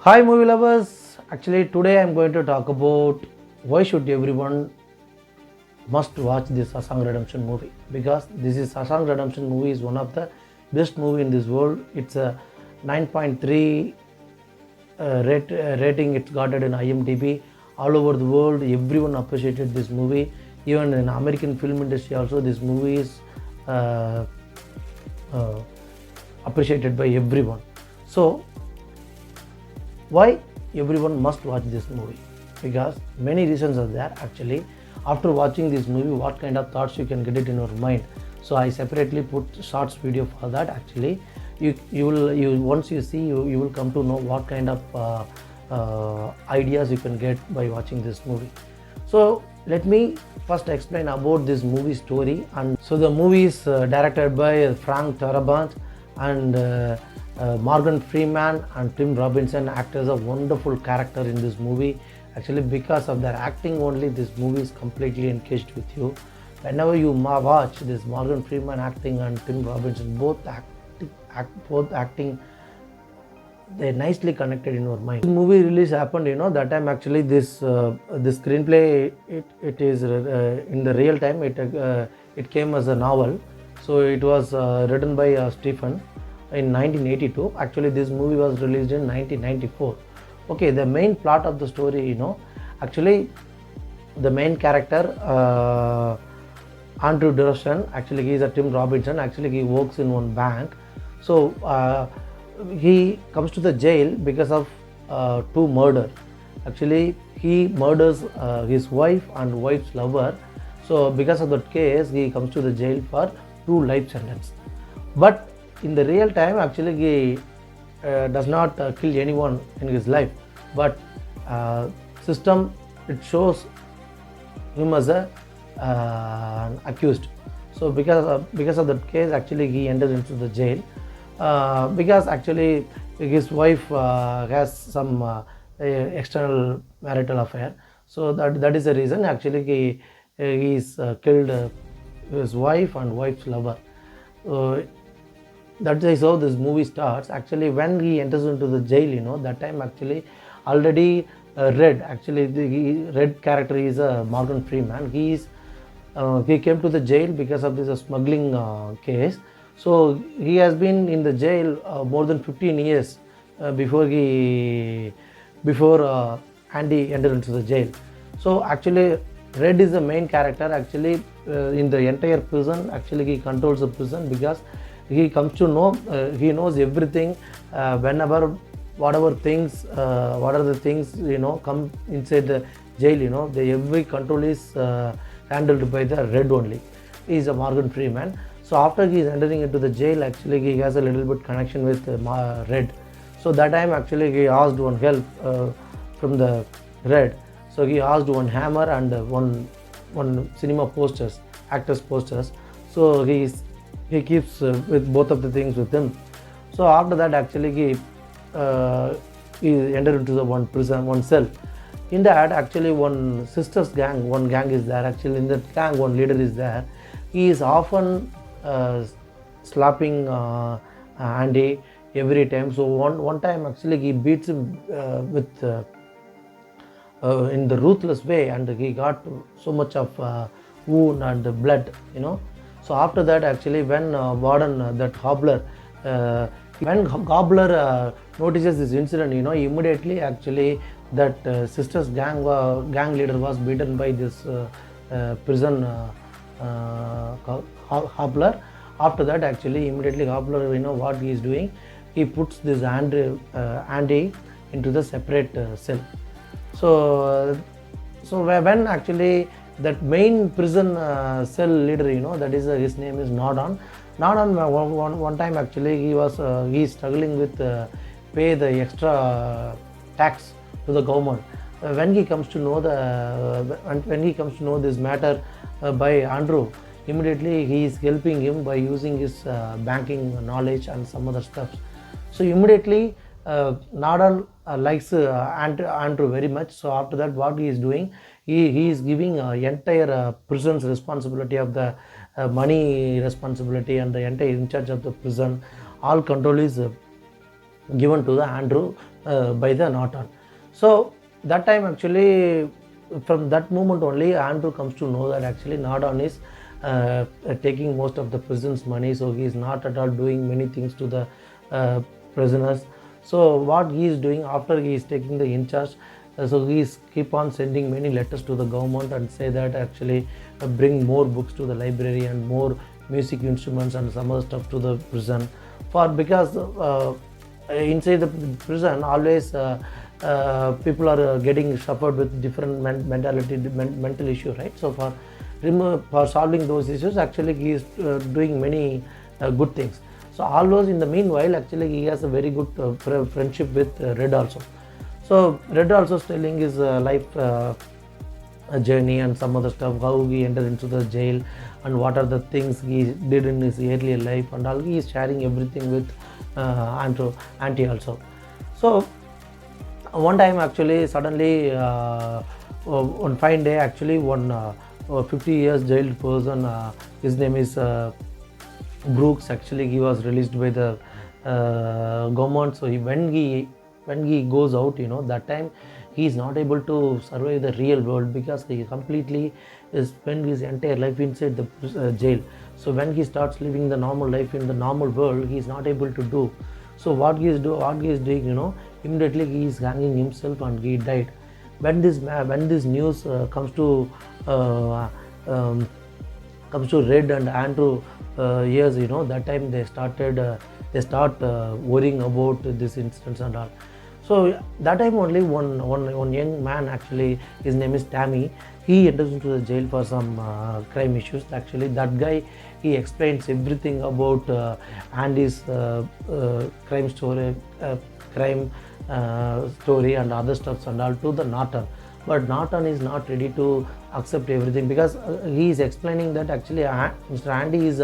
Hi movie lovers, actually today I am going to talk about why should everyone must watch this Shawshank Redemption movie, because this is Shawshank Redemption movie is one of the best movie in this world. It's a 9.3 rating it got it in IMDb. All over the world everyone appreciated this movie. Even in American film industry also this movie is uh, uh, appreciated by everyone. So why everyone must watch this movie? Because many reasons are there. Actually, after watching this movie, what kind of thoughts you can get it in your mind. So I separately put shorts video for that. Actually, you once you see you will come to know what kind of ideas you can get by watching this movie. So let me first explain about this movie story. And so the movie is directed by Frank Darabont, and Morgan Freeman and Tim Robinson act as a wonderful character in this movie. Actually, because of their acting only, this movie is completely engaged with you. Whenever you watch this Morgan Freeman acting and Tim Robinson both acting, they're nicely connected in your mind. This movie release happened, that time actually this screenplay it is in the real time. It came as a novel, so it was written by Stephen in 1982. Actually, this movie was released in 1994. Okay, the main plot of the story, actually the main character Andrew Durson, actually he is a Tim Robinson. Actually he works in one bank. So he comes to the jail because of two murder. Actually he murders his wife and wife's lover. So because of that case he comes to the jail for 2 life sentence. But in the real time actually he does not kill anyone in his life, but system it shows him as a accused. So because of that case actually he entered into the jail because actually his wife has some external marital affair. So that is the reason actually he is killed his wife and wife's lover. That is how this movie starts. Actually when he enters into the jail, that time actually already Red, actually the Red character is Morgan Freeman. He came to the jail because of this smuggling case. So he has been in the jail more than 15 years before Andy entered into the jail. So actually Red is the main character. Actually in the entire prison, actually he controls the prison because he comes to know, he knows everything. Whenever whatever things what are the things come inside the jail, the every control is handled by the Red only. He is a Morgan Freeman. So after he is entering into the jail, actually he has a little bit connection with Red. So that time actually he asked one help from the Red. So he asked one hammer and one cinema posters, actors posters. So he keeps with both of the things with him. So after that actually he entered into the one prison, one cell. In that actually one sisters gang, one gang is there. Actually in that gang one leader is there. He is often slapping Andy every time. So one time actually he beats him with in the ruthless way, and he got so much of wound and blood. So after that actually when warden that Hobbler when Gobbler notices this incident, immediately actually that sisters gang leader was beaten by this prison Hobbler. After that actually immediately Hobbler, what he is doing, he puts this Andy into the separate cell. So when actually that main prison cell leader, that is his name is Nodon. One time actually he is struggling with pay the extra tax to the government. When he comes to know this matter by Andrew, immediately he is helping him by using his banking knowledge and some other stuff. So immediately Nodon likes Andrew very much. So after that what he is doing, he is giving entire prison's responsibility of the money responsibility and the entire in charge of the prison. All control is given to the Andrew by the Norton. So that time actually, from that moment only, Andrew comes to know that actually Norton is taking most of the prison's money, so he is not at all doing many things to the prisoners. So what he is doing after he is taking the in charge, so he is keep on sending many letters to the government and say that actually bring more books to the library and more music instruments and some other stuff to the prison, for because inside the prison always people are getting suffered with different mental issue, right? So for solving those issues, actually he is doing many good things. So all those, in the meanwhile, actually he has a very good friendship with Red also. So Red also is telling his life journey and some other stuff, how he entered into the jail and what are the things he did in his earlier life and all. He is sharing everything with Auntie also. So one time actually suddenly one fine day, actually one 50 years jailed person, his name is Brooks, actually he was released by the government. So when he goes out, that time he is not able to survive the real world because he completely spent his entire life inside the jail. So when he starts living the normal life in the normal world, he is not able to do. So what he is doing, immediately he is hanging himself and he died. When this news comes to Red and Andrew ears, that time they start worrying about this instance and all. So that time only one young man, actually his name is Tammy, he enters into the jail for some crime issues. Actually that guy, he explains everything about Andy's crime story and other stuffs and all to the Norton. But Norton is not ready to accept everything because he is explaining that actually Mr. Andy is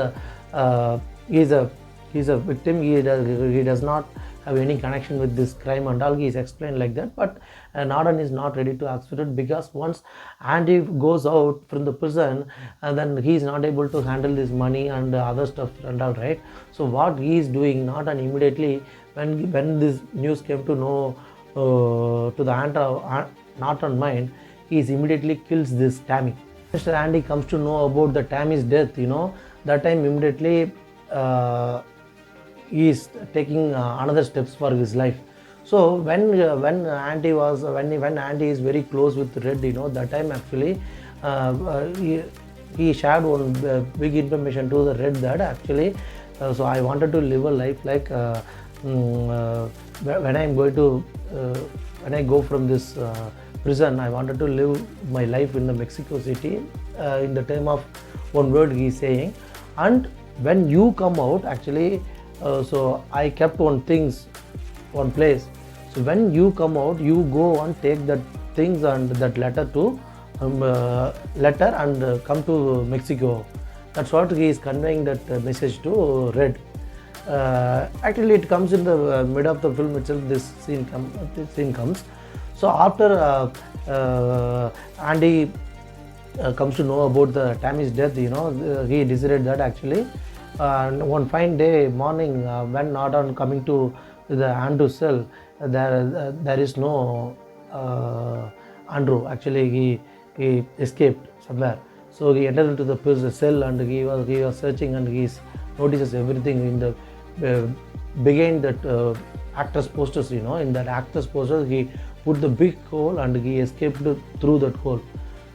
a victim. He does not have any connection with this crime and all. He is explained like that, but Norton is not ready to accept it because once Andy goes out from the prison, and then he is not able to handle this money and other stuff and all, right? So what he is doing, Norton immediately when this news came to know to the Norton mind, he is immediately kills this Tammy. Mr. Andy comes to know about the Tammy's death, that time immediately he is taking another steps for his life. So when Andy is very close with Red, that time actually he shared one big information to the Red that actually so I wanted to live a life like when I go from this prison, I wanted to live my life in the Mexico City in the term of one word he is saying. And when you come out, actually so I kept one place. So when you come out, you go and take that things and that letter and come to Mexico. That's what he is conveying that message to Red. Actually it comes in the mid of the film itself, this scene comes. So after Andy comes to know about the Tammy's death, he decided that actually one fine day morning when Norton coming to the Andrew's cell, there is no Andrew. Actually he escaped somewhere. So he entered into the prison cell and he was searching and he notices everything in the behind that actor's posters. In that actor's posters he put the big hole and he escaped through that hole.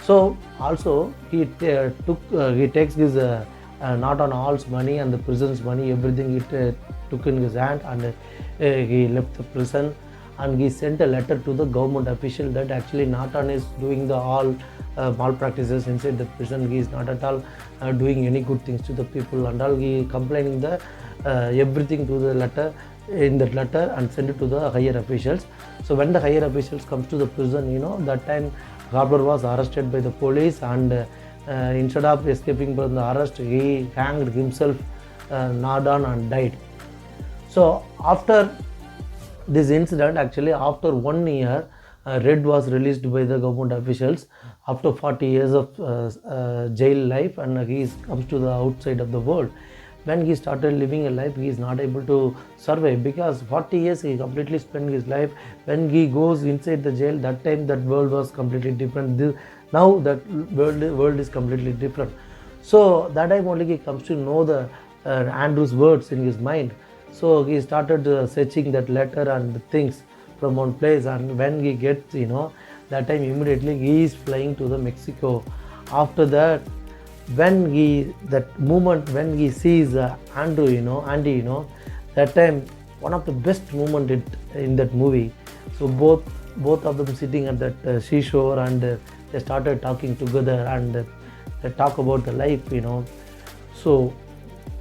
So also he takes his not on all's money and the prison's money, everything he took in his hand, and he left the prison and he sent a letter to the government official that actually Norton is doing the all malpractices inside the prison. He is not at all doing any good things to the people and all. He complaining the everything to the letter in that letter and send it to the higher officials. So when the higher officials comes to the prison, that time Gabler was arrested by the police and instead of escaping from the arrest, he hanged himself, Norton, and died. So after this incident, actually after 1 year, Red was released by the government officials after 40 years of jail life, and he comes to the outside of the world. when he started living a life, he is not able to survive, because 40 years he completely spent his life. When he goes inside the jail, that time that world was completely different. Now that world is completely different. So that time only he comes to know the Andrew's words in his mind. So he started searching that letter and the things from one place, and when he gets, that time immediately he is flying to the Mexico. After that, when that moment when he sees Andy, that time one of the best moment in that movie. So both of them sitting at that seashore, and they started talking together, and they talk about the life. So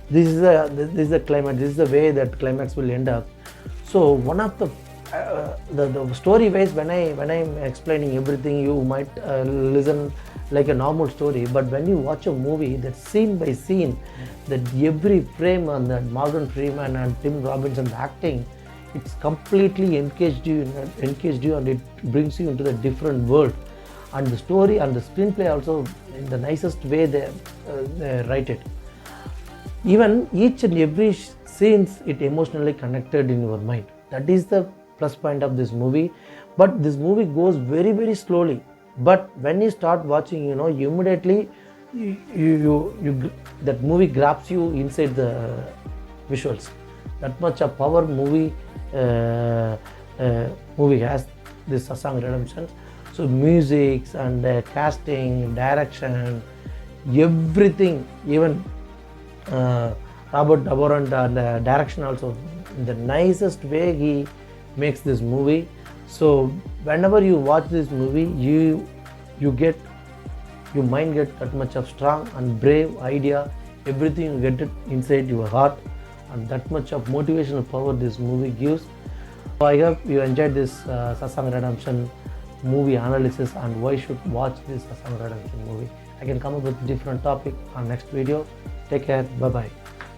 this is the climax. This is the way that climax will end up. So one of the story wise, when I'm explaining everything, you might listen like a normal story, but when you watch a movie, that scene by scene, that every frame, and that Morgan Freeman and Tim Robinson's acting, it's completely engaged you, and it brings you into the different world. And the story and the screenplay also, in the nicest way they write it. Even each and every scenes, it emotionally connected in your mind. That is the plus point of this movie. But this movie goes very, very slowly. But when you start watching, immediately that movie grabs you inside the visuals. That much of power movie has this Shawshank Redemption. So music and casting, direction, everything, even Robert Daborant and direction also, in the nicest way he makes this movie. So whenever you watch this movie, your mind get that much of strong and brave idea, everything you get it inside your heart, and that much of motivational power this movie gives. So I hope you enjoyed this Shawshank Redemption movie analysis, and why should watch this Shawshank Redemption movie. I can come up with different topic on next video. Take care. Bye bye.